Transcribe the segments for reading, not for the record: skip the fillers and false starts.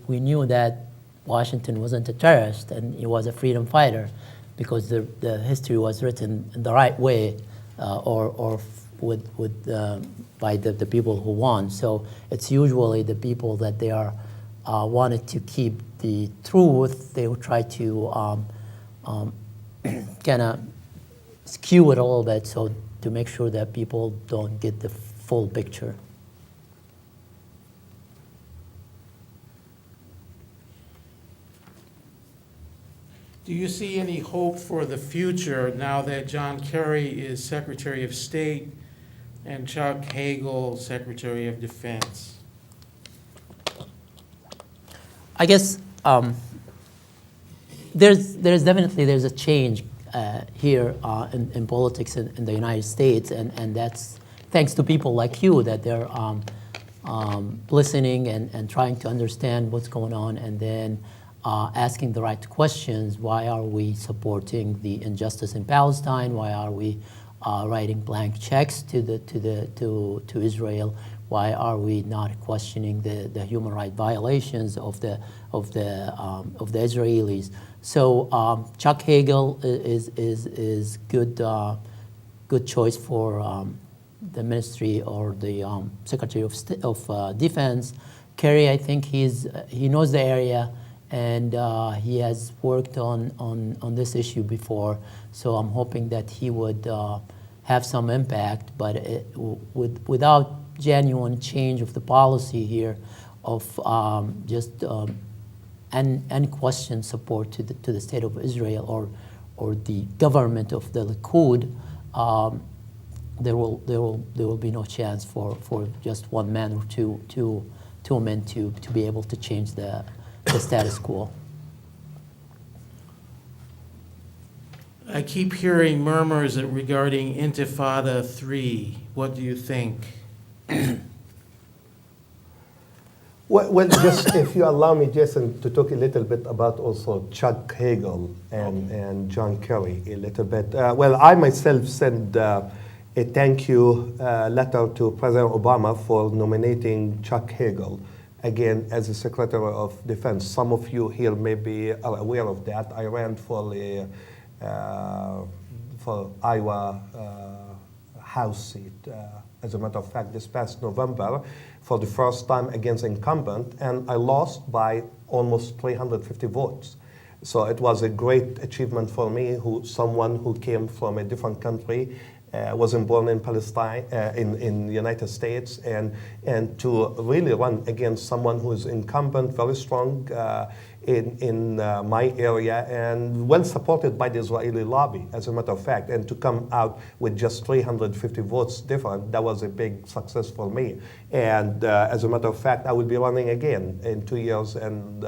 we knew that Washington wasn't a terrorist and he was a freedom fighter, because the history was written in the right way, or by the people who won. So it's usually the people that they are wanted to keep the truth. They will try to kind of skew it a little bit, so to make sure that people don't get the full picture. Do you see any hope for the future now that John Kerry is Secretary of State and Chuck Hagel Secretary of Defense? I guess there's definitely a change here in politics in the United States, and that's thanks to people like you, that they're listening and trying to understand what's going on, and then asking the right questions. Why are we supporting the injustice in Palestine? Why are we writing blank checks to Israel? Why are we not questioning the human rights violations of the Israelis? So Chuck Hagel is good choice for the ministry or the Secretary of Defense. Kerry, I think he knows the area, and he has worked on this issue before. So I'm hoping that he would have some impact, but without genuine change of the policy here, of just unquestioned support to the state of Israel or the government of the Likud, there will be no chance for just one man or two men to be able to change the status quo. I keep hearing murmurs regarding Intifada 3. What do you think? Well, just if you allow me, Jason, to talk a little bit about also Chuck Hagel and John Kerry a little bit. Well, I myself sent a thank you letter to President Obama for nominating Chuck Hagel again as a Secretary of Defense. Some of you here may be aware of that. I ran for Iowa House seat. As a matter of fact, this past November, for the first time against incumbent, and I lost by almost 350 votes. So it was a great achievement for me, someone who came from a different country, wasn't born in Palestine, in the United States, and to really run against someone who is incumbent, very strong in my area, and well supported by the Israeli lobby, as a matter of fact, and to come out with just 350 votes different, that was a big success for me. And as a matter of fact, I will be running again in 2 years, and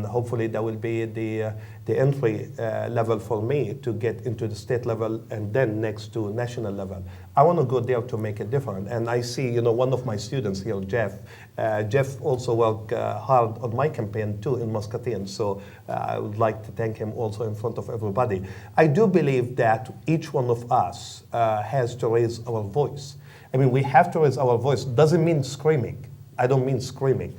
hopefully that will be the entry level for me to get into the state level and then next to national level. I want to go there to make a difference. And I see, one of my students here, Jeff. Jeff also worked hard on my campaign too in Muscatine. So I would like to thank him also in front of everybody. I do believe that each one of us has to raise our voice. I mean, we have to raise our voice. Doesn't mean screaming. I don't mean screaming.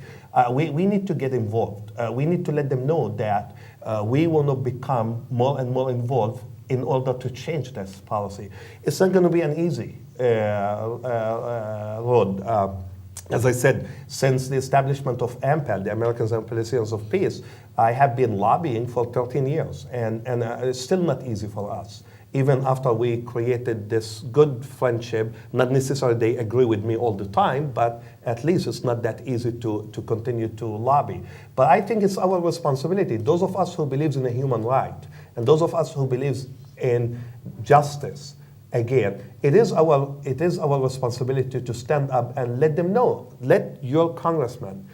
We need to get involved. We need to let them know that we want to become more and more involved in order to change this policy. It's not going to be an easy road. As I said, since the establishment of AMPAL, the Americans and Palestinians of Peace, I have been lobbying for 13 years, and it's still not easy for us. Even after we created this good friendship, not necessarily they agree with me all the time, but at least it's not that easy to continue to lobby. But I think it's our responsibility, those of us who believes in a human right, and those of us who believes in justice, again, it is our responsibility to stand up and let them know, let your congressman,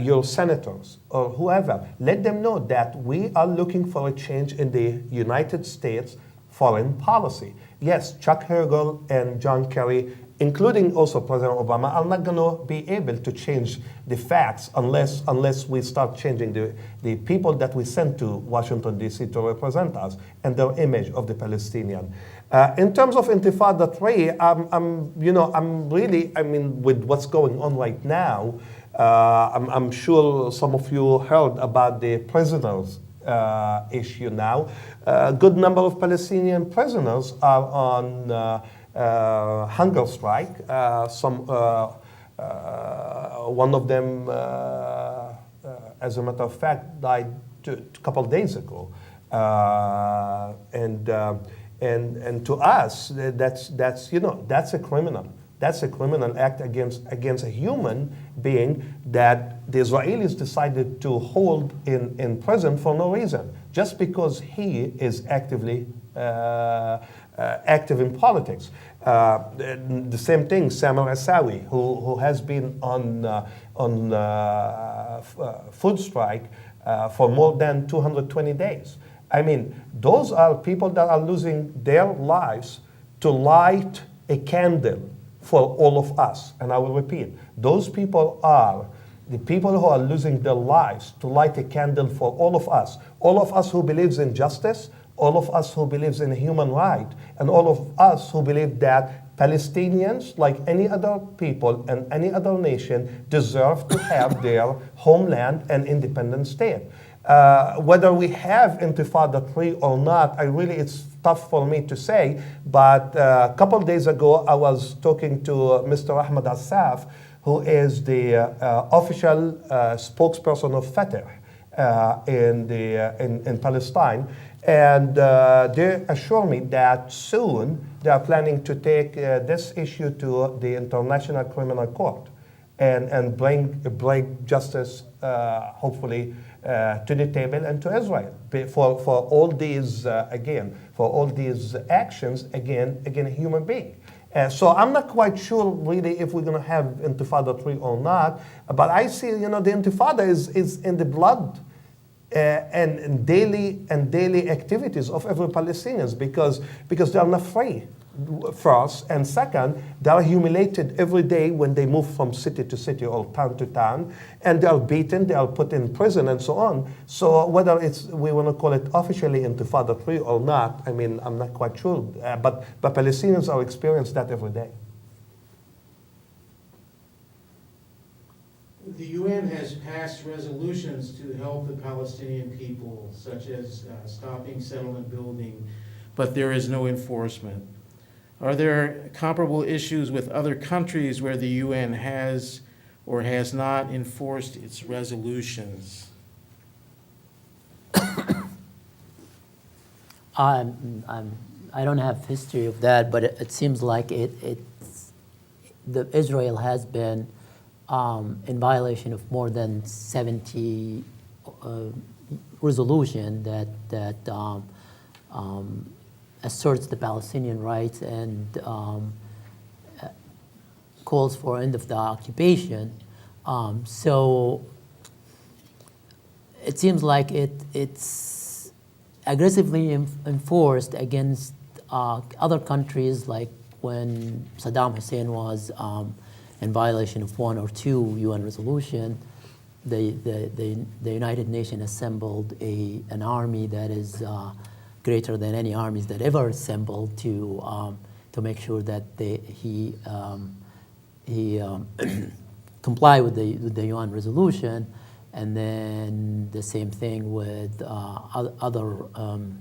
your senators, or whoever, let them know that we are looking for a change in the United States foreign policy. Yes, Chuck Hagel and John Kerry, including also President Obama, are not going to be able to change the facts unless we start changing the people that we send to Washington, D.C. to represent us and their image of the Palestinian. In terms of Intifada 3, I'm really, with what's going on right now, I'm sure some of you heard about the prisoners issue now. A good number of Palestinian prisoners are on hunger strike. One of them, as a matter of fact, died a couple of days ago. And to us, that's a criminal. That's a criminal act against a human being that the Israelis decided to hold in prison for no reason, just because he is actively active in politics. The same thing, Samer Asawi, who has been on food strike for more than 220 days. I mean, those are people that are losing their lives to light a candle for all of us. And I will repeat, those people are the people who are losing their lives to light a candle for all of us who believes in justice, all of us who believes in human right, and all of us who believe that Palestinians, like any other people and any other nation, deserve to have their homeland and independent state. Whether we have Intifada 3 or not, it's tough for me to say, but a couple of days ago I was talking to Mr. Ahmed Assaf, who is the official spokesperson of Fatah in Palestine, and they assure me that soon they are planning to take this issue to the International Criminal Court and bring justice, hopefully, to the table and to Israel for all these actions against a human being. So I'm not quite sure really if we're going to have Intifada 3 or not, but I see the Intifada is in the blood and daily activities of every Palestinians because they are not free. First, and second, they are humiliated every day when they move from city to city or town to town, and they are beaten, they are put in prison, and so on. So whether we want to call it officially Intifada 3 or not, I'm not quite sure. But Palestinians are experiencing that every day. The UN has passed resolutions to help the Palestinian people, such as stopping settlement building, but there is no enforcement. Are there comparable issues with other countries where the UN has or has not enforced its resolutions? I don't have history of that, but it seems like Israel has been in violation of more than 70 resolution that asserts the Palestinian rights and calls for end of the occupation. So it seems like it's aggressively enforced against other countries, like when Saddam Hussein was in violation of one or two UN resolution. The United Nations assembled an army that is greater than any armies that ever assembled to make sure that he comply with the UN resolution, and then the same thing with other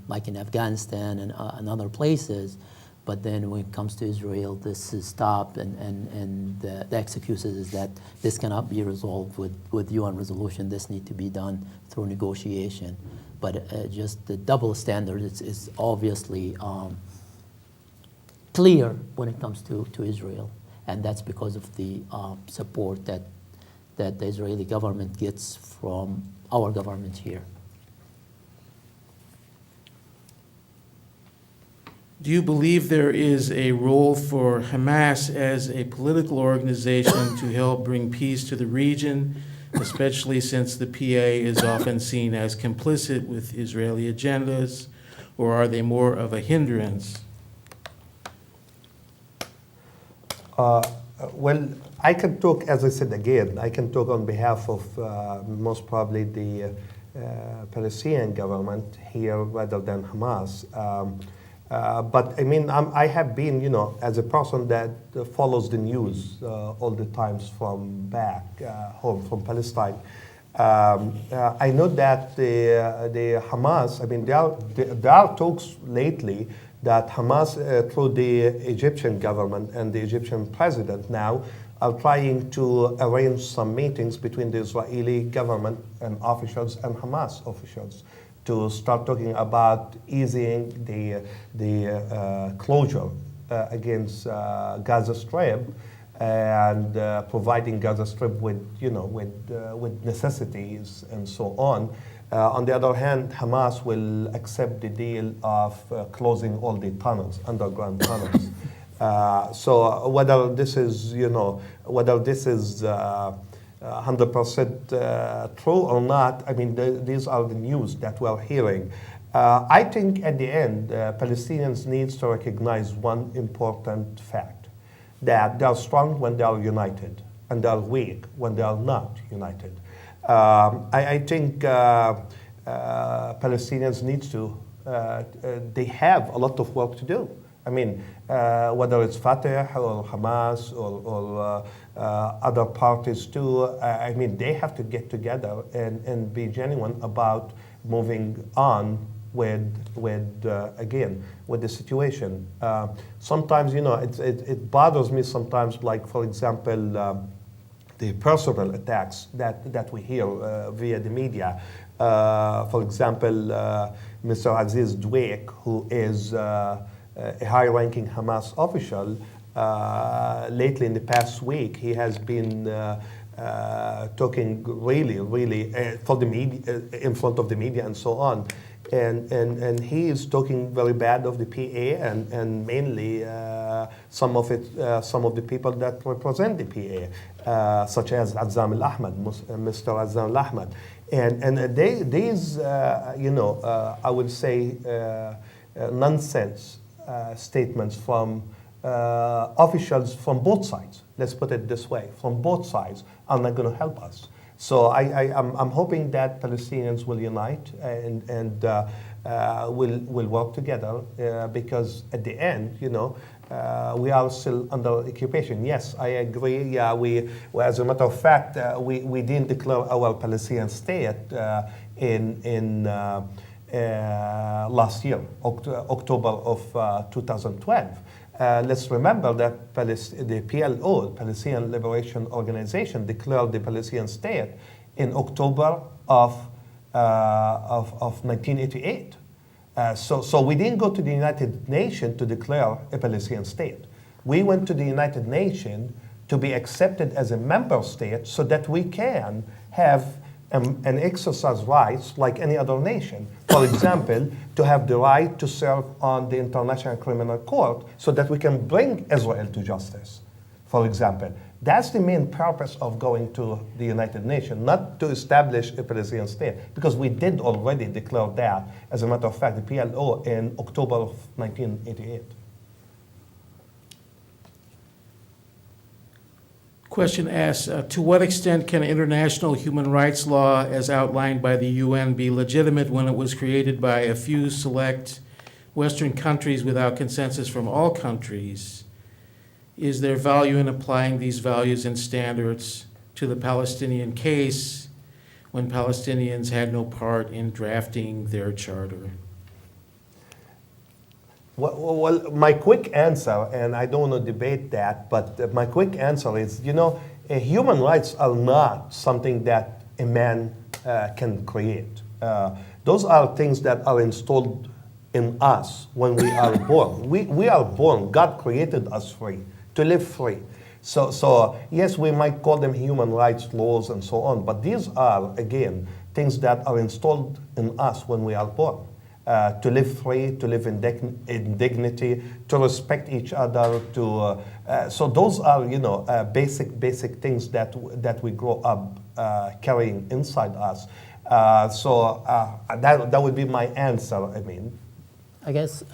like in Afghanistan and other places. But then when it comes to Israel, this is stopped, and the excuses is that this cannot be resolved with UN resolution. This needs to be done through negotiation. But just the double standard is obviously clear when it comes to Israel. And that's because of the support that the Israeli government gets from our government here. Do you believe there is a role for Hamas as a political organization to help bring peace to the region, especially since the PA is often seen as complicit with Israeli agendas, or are they more of a hindrance? Well, I can talk, as I said again, I can talk on behalf of most probably the Palestinian government here rather than Hamas. But I mean, I have been, as a person that follows the news all the times from back home from Palestine. I know that the Hamas, I mean, there are talks lately that Hamas, through the Egyptian government and the Egyptian president now, are trying to arrange some meetings between the Israeli government and officials and Hamas officials to start talking about easing the closure against Gaza Strip and providing Gaza Strip with necessities and so on. On the other hand, Hamas will accept the deal of closing all the tunnels, underground tunnels. So whether this is 100% true or not, I mean, these are the news that we're hearing. I think at the end, Palestinians need to recognize one important fact, that they are strong when they are united, and they are weak when they are not united. I think Palestinians need to, they have a lot of work to do. I mean, whether it's Fatah or Hamas or other parties too, I mean, they have to get together and be genuine about moving on with the situation. Sometimes, it bothers me sometimes, like, for example, the personal attacks that we hear via the media. For example, Mr. Aziz Dweik, who is a high-ranking Hamas official, lately in the past week, he has been talking really for the media, in front of the media and so on. And he is talking very bad of the PA and mainly some of the people that represent the PA, such as Azzam al-Ahmad, Mr. Azzam al-Ahmad. And these, I would say, nonsense statements from officials from both sides, let's put it this way, from both sides, are not going to help us. So I'm hoping that Palestinians will unite and will work together because at the end, we are still under occupation. Yes, I agree. Yeah, as a matter of fact, we didn't declare our Palestinian state in last year, October of 2012. Let's remember that the PLO, Palestinian Liberation Organization, declared the Palestinian state in October of 1988. So we didn't go to the United Nations to declare a Palestinian state. We went to the United Nations to be accepted as a member state so that we can have and exercise rights like any other nation. For example, to have the right to serve on the International Criminal Court so that we can bring Israel to justice, for example. That's the main purpose of going to the United Nations, not to establish a Palestinian state, because we did already declare that, as a matter of fact, the PLO in October of 1988. Question asks, to what extent can international human rights law as outlined by the UN be legitimate when it was created by a few select Western countries without consensus from all countries? Is there value in applying these values and standards to the Palestinian case when Palestinians had no part in drafting their charter? Well, my quick answer, and I don't want to debate that, but my quick answer is, human rights are not something that a man can create. Those are things that are installed in us when we are born. We are born. God created us free, to live free. So yes, we might call them human rights laws and so on, but these are, again, things that are installed in us when we are born. To live free, to live in dignity, to respect each other. So those are, basic things that we grow up carrying inside us. That would be my answer. I mean, I guess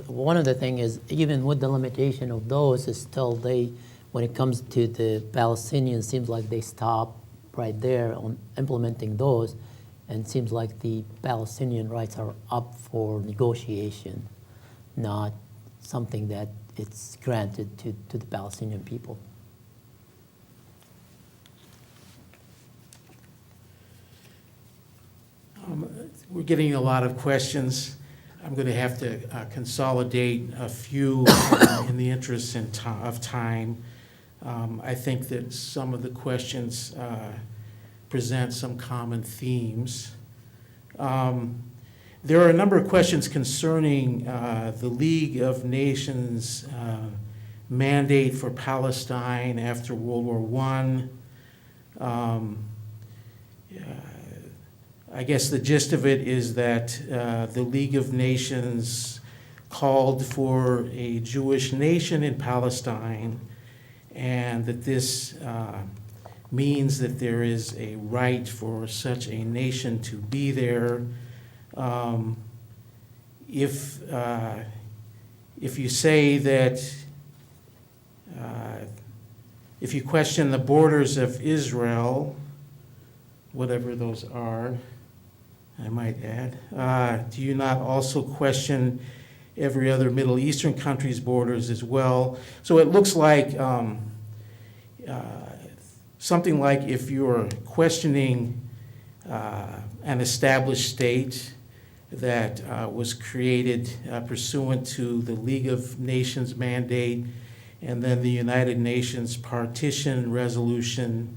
one of the things is, even with the limitation of those, is still when it comes to the Palestinians, seems like they stop right there on implementing those. And it seems like the Palestinian rights are up for negotiation. not something that it's granted to the Palestinian people. We're getting a lot of questions. I'm going to have to consolidate a few in the interest of time. I think that some of the questions present some common themes. There are a number of questions concerning the League of Nations mandate for Palestine after World War I. I guess the gist of it is that the League of Nations called for a Jewish nation in Palestine, and that this means that there is a right for such a nation to be there. If you say that, if you question the borders of Israel, whatever those are, I might add, do you not also question every other Middle Eastern country's borders as well? So it looks like something like if you're questioning an established state that was created pursuant to the League of Nations mandate and then the United Nations partition resolution,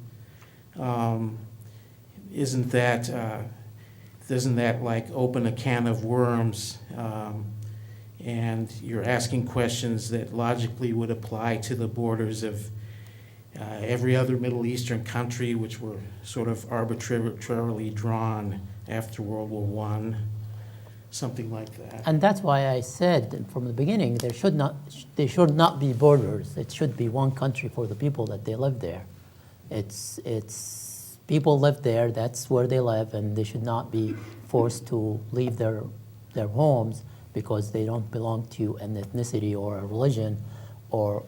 doesn't that like open a can of worms? And you're asking questions that logically would apply to the borders of every other Middle Eastern country, which were sort of arbitrarily drawn after World War I, something like that. And that's why I said from the beginning there should not be borders. It should be one country for the people that they live there. It's people live there, that's where they live, and they should not be forced to leave their homes because they don't belong to an ethnicity or a religion or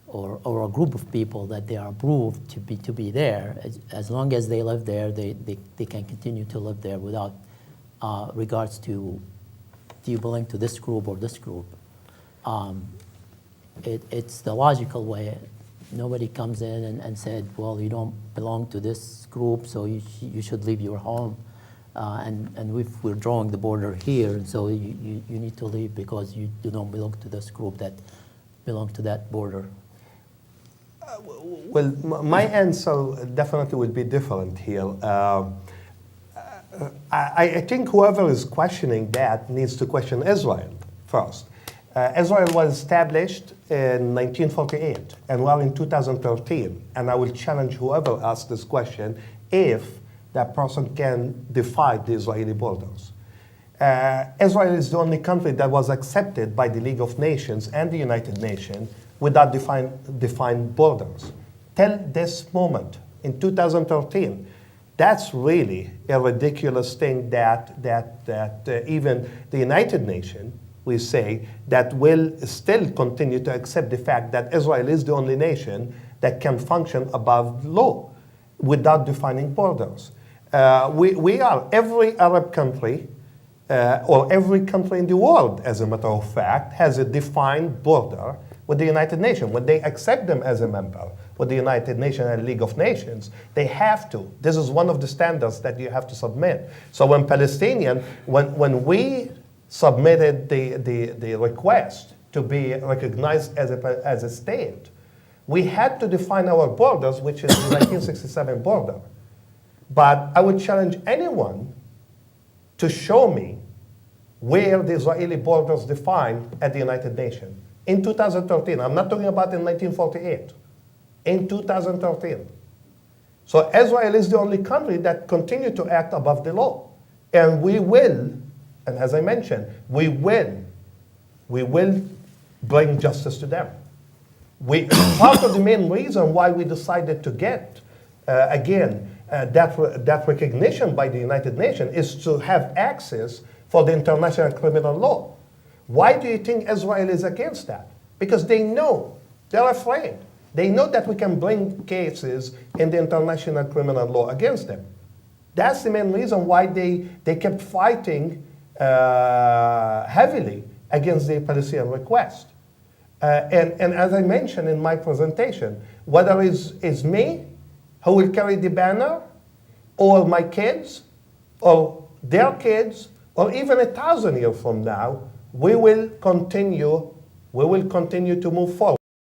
a group of people that they are approved to be there. As long as they live there, they can continue to live there without regards to do you belong to this group or this group. It's the logical way. Nobody comes in and said, well, you don't belong to this group, so you should leave your home. And we're drawing the border here, and so you need to leave because you don't belong to this group that belong to that border. Well, my answer definitely would be different here. I think whoever is questioning that needs to question Israel first. Israel was established in 1948, and we're in 2013. And I will challenge whoever asks this question if that person can define the Israeli borders. Israel is the only country that was accepted by the League of Nations and the United Nations without defined borders. Till this moment, in 2013, that's really a ridiculous thing that even the United Nations, we say, that will still continue to accept the fact that Israel is the only nation that can function above law without defining borders. We are, every Arab country, or every country in the world, as a matter of fact, has a defined border with the United Nations. When they accept them as a member with the United Nations and League of Nations, they have to. This is one of the standards that you have to submit. So when when we submitted the request to be recognized as a state, we had to define our borders, which is the 1967 border. But I would challenge anyone to show me where the Israeli borders defined at the United Nations. In 2013, I'm not talking about in 1948, in 2013. So Israel is the only country that continues to act above the law. And we will, and as I mentioned, we will bring justice to them. Part of the main reason why we decided to get, that recognition by the United Nations is to have access for the international criminal law. Why do you think Israel is against that? Because they know, they're afraid. They know that we can bring cases in the international criminal law against them. That's the main reason why they kept fighting heavily against the Palestinian request. And as I mentioned in my presentation, whether it's me who will carry the banner, or my kids, or their kids, or even 1,000 years from now, we will continue to move forward.